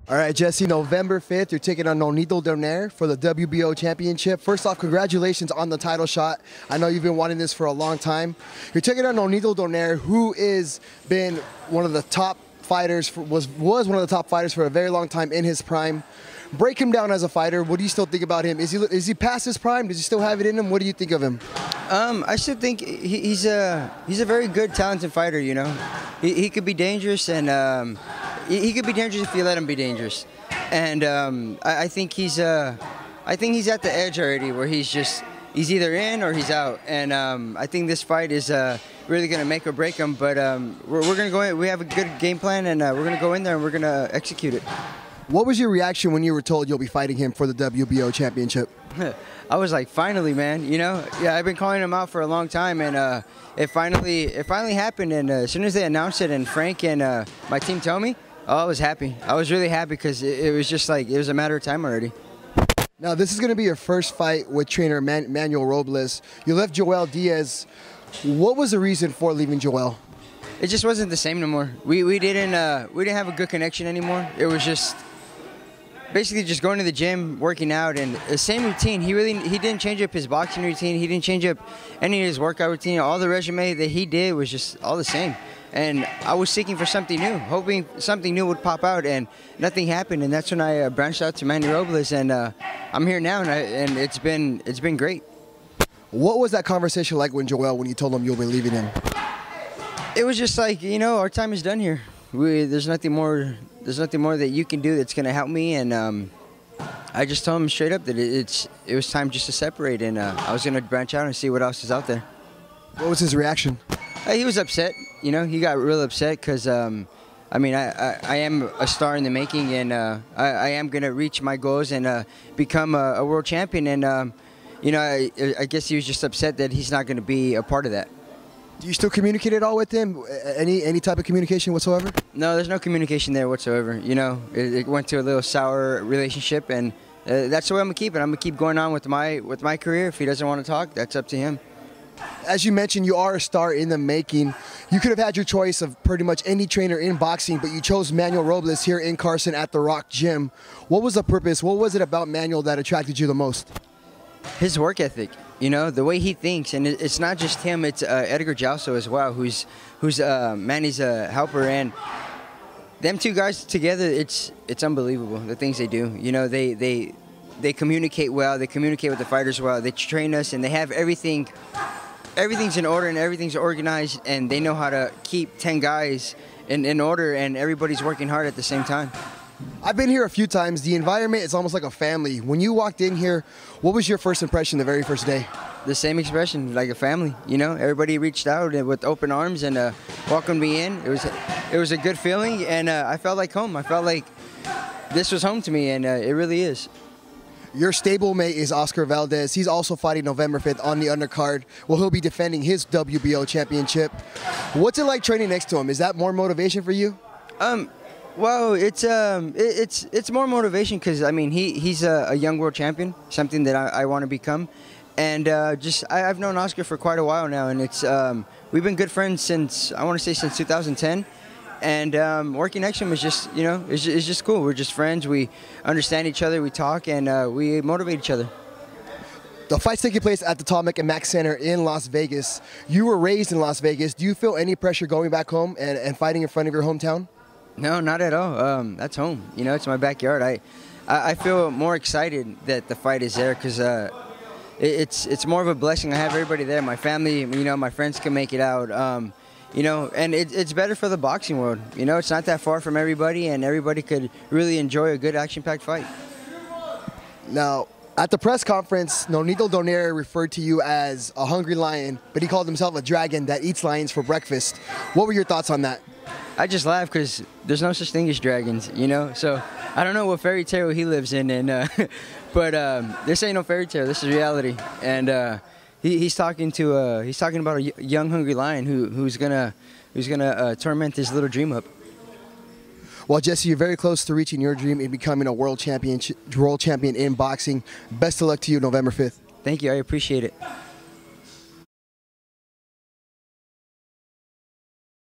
All right, Jessie, November 5th, you're taking on Nonito Donaire for the WBO championship. First off, congratulations on the title shot. I know you've been wanting this for a long time. You're taking on Nonito Donaire, who is been one of the top fighters, was one of the top fighters for a very long time in his prime. Break him down as a fighter. What do you still think about him? Is he past his prime? Does he still have it in him? What do you think of him? I still think he's a very good, talented fighter. You know, he could be dangerous, and he could be dangerous if you let him be dangerous. And I think he's at the edge already, where he's either in or he's out. And I think this fight is really going to make or break him. But we're going to go in. We have a good game plan, and we're going to go in there and we're going to execute it. What was your reaction when you were told you'll be fighting him for the WBO championship? I was like, finally, man. You know, yeah, I've been calling him out for a long time, and it finally happened. And as soon as they announced it, and Frank and my team told me, oh, I was happy. I was really happy because it was just like it was a matter of time already. Now, this is going to be your first fight with trainer Manuel Robles. You left Joel Diaz. What was the reason for leaving Joel? It just wasn't the same no more. We didn't have a good connection anymore. It was just basically just going to the gym, working out, and the same routine. He didn't change up his boxing routine. He didn't change up any of his workout routine. All the resume that he did was just all the same. And I was seeking for something new, hoping something new would pop out, and nothing happened. And that's when I branched out to Manuel Robles, and I'm here now, and it's been great. What was that conversation like when you told him you'll be leaving him? It was just like, you know, our time is done here. There's nothing more that you can do that's going to help me, and I just told him straight up that it was time just to separate, and I was going to branch out and see what else is out there. What was his reaction? He was upset. You know, he got real upset because, I mean, I am a star in the making, and I am going to reach my goals and become a world champion, and, you know, I guess he was just upset that he's not going to be a part of that. Do you still communicate at all with him? Any type of communication whatsoever? No, there's no communication there whatsoever. You know, it went to a little sour relationship, and that's the way I'm gonna keep it. I'm gonna keep going on with my career. If he doesn't want to talk, that's up to him. As you mentioned, you are a star in the making. You could have had your choice of pretty much any trainer in boxing, but you chose Manuel Robles here in Carson at the Rock Gym. What was the purpose? What was it about Manuel that attracted you the most? His work ethic. You know, the way he thinks, and it's not just him. It's Edgar Jalso as well, who's Manny's a helper, and them two guys together, it's unbelievable the things they do. You know, they communicate well. They communicate with the fighters well. They train us, and they have everything's in order and everything's organized, and they know how to keep 10 guys in order, and everybody's working hard at the same time. I've been here a few times. The environment is almost like a family. When you walked in here, what was your first impression the very first day? The same expression, like a family. You know, everybody reached out with open arms and welcomed me in. It was a good feeling, and I felt like home. I felt like this was home to me, and it really is. Your stablemate is Oscar Valdez. He's also fighting November 5th on the undercard. Well, he'll be defending his WBO championship. What's it like training next to him? Is that more motivation for you? Well, it's more motivation because, I mean, he's a young world champion, something that I want to become, and I've known Oscar for quite a while now, and we've been good friends since 2010, and working next to him is just, you know, it's just cool. We're just friends. We understand each other. We talk, and we motivate each other. The fight's taking place at the Tom Mack Center in Las Vegas. You were raised in Las Vegas. Do you feel any pressure going back home and fighting in front of your hometown? No, not at all. That's home. You know, it's my backyard. I feel more excited that the fight is there because it's more of a blessing. I have everybody there. My family, you know, my friends can make it out. You know, and it's better for the boxing world. You know, it's not that far from everybody, and everybody could really enjoy a good action-packed fight. Now, at the press conference, Nonito Donaire referred to you as a hungry lion, but he called himself a dragon that eats lions for breakfast. What were your thoughts on that? I just laugh because there's no such thing as dragons, you know? So I don't know what fairy tale he lives in, but this ain't no fairy tale. This is reality. And he's talking about a young hungry lion who's gonna torment his little dream up. Well, Jessie, you're very close to reaching your dream in becoming a world champion in boxing. Best of luck to you November 5th. Thank you. I appreciate it.